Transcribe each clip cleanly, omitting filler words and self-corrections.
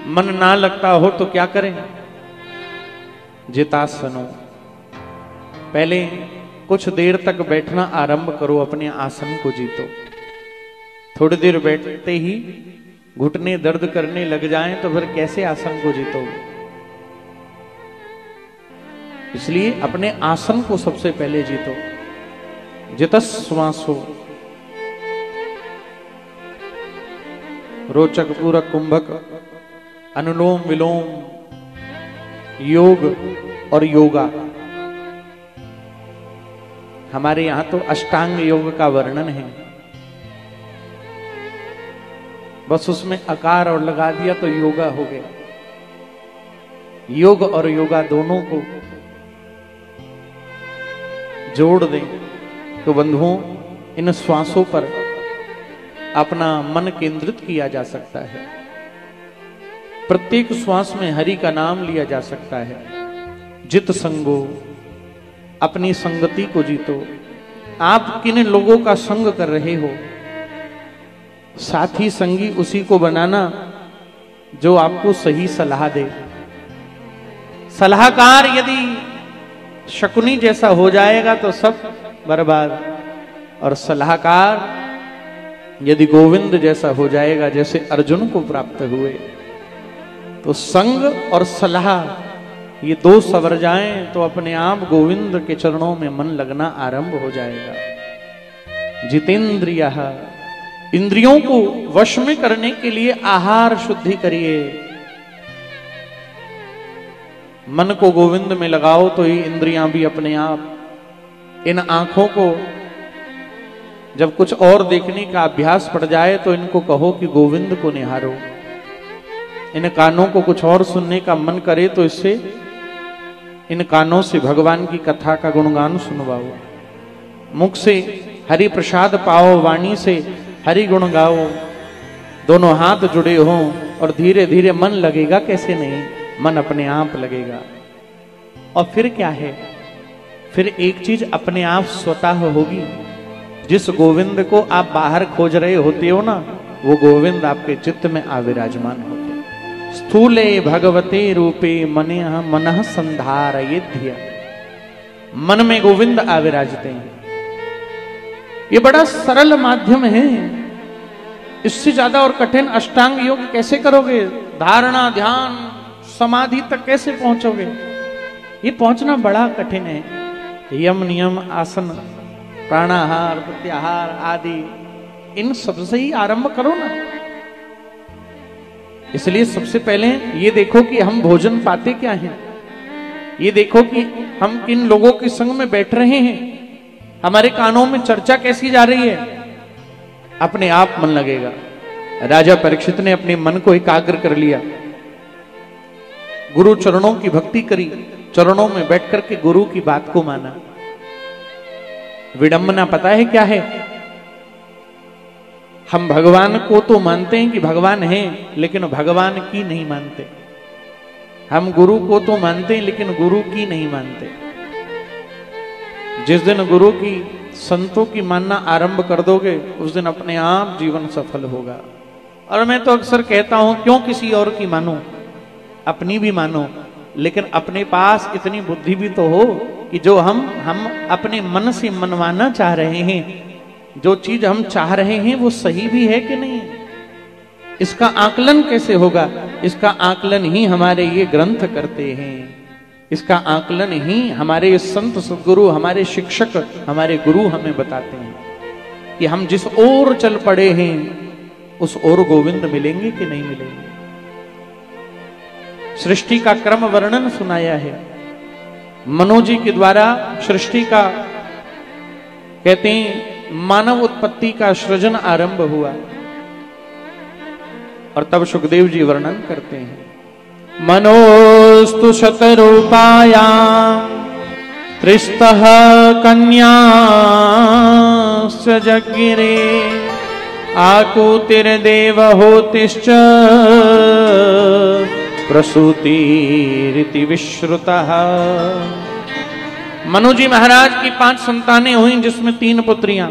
मन ना लगता हो तो क्या करें? जितासनो, पहले कुछ देर तक बैठना आरंभ करो, अपने आसन को जीतो। थोड़ी देर बैठते ही घुटने दर्द करने लग जाएं तो फिर कैसे आसन को जीतोगे? इसलिए अपने आसन को सबसे पहले जीतो। जितस्वासो, रोचक, पूरक, कुंभक, अनुलोम विलोम, योग और योगा। हमारे यहां तो अष्टांग योग का वर्णन है, बस उसमें अकार और लगा दिया तो योगा हो गया। योग और योगा दोनों को जोड़ दें तो बंधुओं, इन श्वासों पर अपना मन केंद्रित किया जा सकता है। प्रत्येक श्वास में हरि का नाम लिया जा सकता है। जित संगो, अपनी संगति को जीतो। आप किन लोगों का संग कर रहे हो, साथी संगी उसी को बनाना जो आपको सही सलाह दे। सलाहकार यदि शकुनी जैसा हो जाएगा तो सब बर्बाद, और सलाहकार यदि गोविंद जैसा हो जाएगा जैसे अर्जुन को प्राप्त हुए, तो संग और सलाह ये दो सवर जाएं तो अपने आप गोविंद के चरणों में मन लगना आरंभ हो जाएगा। जितेंद्रियः, इंद्रियों को वश में करने के लिए आहार शुद्धि करिए। मन को गोविंद में लगाओ तो ये इंद्रियां भी अपने आप। इन आंखों को जब कुछ और देखने का अभ्यास पड़ जाए तो इनको कहो कि गोविंद को निहारो। इन कानों को कुछ और सुनने का मन करे तो इससे इन कानों से भगवान की कथा का गुणगान सुनवाओ। मुख से हरि प्रसाद पाओ, वाणी से हरि गुण गाओ। दोनों हाथ जुड़े हों और धीरे धीरे मन लगेगा, कैसे नहीं, मन अपने आप लगेगा। और फिर क्या है, फिर एक चीज अपने आप स्वतः होगी। जिस गोविंद को आप बाहर खोज रहे होते हो ना, वो गोविंद आपके चित्त में आविराजमान होते। स्थूले भगवते रूपे मनः संधारयेद्य, मन में गोविंद आविराजते हैं। ये बड़ा सरल माध्यम है, इससे ज्यादा और कठिन अष्टांग योग कैसे करोगे? धारणा, ध्यान, समाधि तक कैसे पहुंचोगे? ये पहुंचना बड़ा कठिन है। यम, नियम, आसन, प्राणाहार, प्रत्याहार आदि, इन सबसे ही आरंभ करो ना। इसलिए सबसे पहले ये देखो कि हम भोजन पाते क्या हैं, ये देखो कि हम किन लोगों के संग में बैठ रहे हैं, हमारे कानों में चर्चा कैसी जा रही है। अपने आप मन लगेगा। राजा परीक्षित ने अपने मन को एकाग्र कर लिया, गुरु चरणों की भक्ति करी, चरणों में बैठ करके गुरु की बात को माना। विडंबना पता है क्या है? हम भगवान को तो मानते हैं कि भगवान है, लेकिन भगवान की नहीं मानते। हम गुरु को तो मानते हैं लेकिन गुरु की नहीं मानते। जिस दिन गुरु की, संतों की मानना आरंभ कर दोगे, उस दिन अपने आप जीवन सफल होगा। और मैं तो अक्सर कहता हूं, क्यों किसी और की मानो, अपनी भी मानो। लेकिन अपने पास इतनी बुद्धि भी तो हो कि जो हम अपने मन से मनवाना चाह रहे हैं, जो चीज हम चाह रहे हैं वो सही भी है कि नहीं, इसका आकलन कैसे होगा? इसका आकलन ही हमारे ये ग्रंथ करते हैं, इसका आकलन ही हमारे संत सद्गुरु, हमारे शिक्षक, हमारे गुरु हमें बताते हैं कि हम जिस ओर चल पड़े हैं उस ओर गोविंद मिलेंगे कि नहीं मिलेंगे। सृष्टि का क्रम वर्णन सुनाया है मनु जी के द्वारा। सृष्टि का कहते हैं मानव उत्पत्ति का सृजन आरंभ हुआ, और तब सुखदेव जी वर्णन करते हैं, मनोस्तु शतरूपाया त्रिस्तः कन्या जगिरे आकुतिर्देव होतिश्च प्रसूतिरिति विश्रुतः। मनु जी महाराज की 5 संतानें हुई, जिसमें 3 पुत्रियां,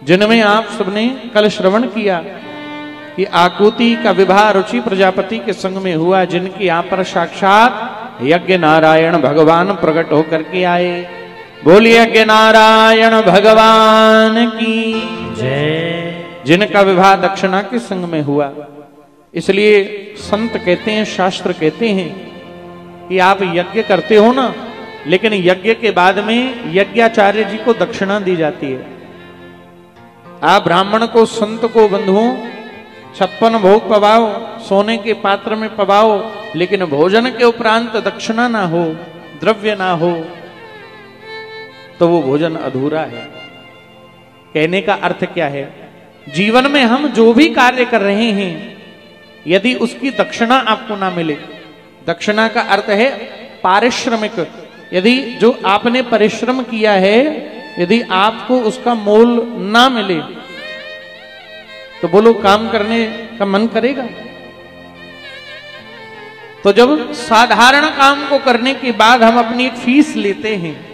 जिनमें आप सबने कल श्रवण किया कि आकुति का विवाह रुचि प्रजापति के संग में हुआ, जिनकी यहाँ पर साक्षात यज्ञ नारायण भगवान प्रकट होकर के आए। बोलिए यज्ञ नारायण भगवान की जय। जिनका विवाह दक्षिणा के संग में हुआ, इसलिए संत कहते हैं, शास्त्र कहते हैं कि आप यज्ञ करते हो ना, लेकिन यज्ञ के बाद में यज्ञाचार्य जी को दक्षिणा दी जाती है। आप ब्राह्मण को, संत को, बंधुओं 56 भोग पवाओ, सोने के पात्र में पवाओ, लेकिन भोजन के उपरांत दक्षिणा ना हो, द्रव्य ना हो, तो वो भोजन अधूरा है। कहने का अर्थ क्या है? जीवन में हम जो भी कार्य कर रहे हैं, यदि उसकी दक्षिणा आपको ना मिले, दक्षिणा का अर्थ है पारिश्रमिक, यदि जो आपने परिश्रम किया है, यदि आपको उसका मोल ना मिले, तो बोलो काम करने का मन करेगा? तो जब साधारण काम को करने के बाद हम अपनी एक फीस लेते हैं,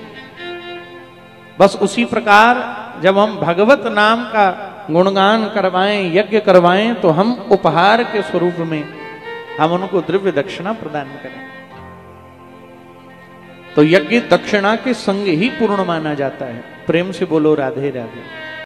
बस उसी प्रकार जब हम भगवत नाम का गुणगान करवाएं, यज्ञ करवाएं, तो हम उपहार के स्वरूप में हम उनको द्रव्य दक्षिणा प्रदान करें। तो यज्ञ दक्षिणा के संग ही पूर्ण माना जाता है। प्रेम से बोलो राधे राधे।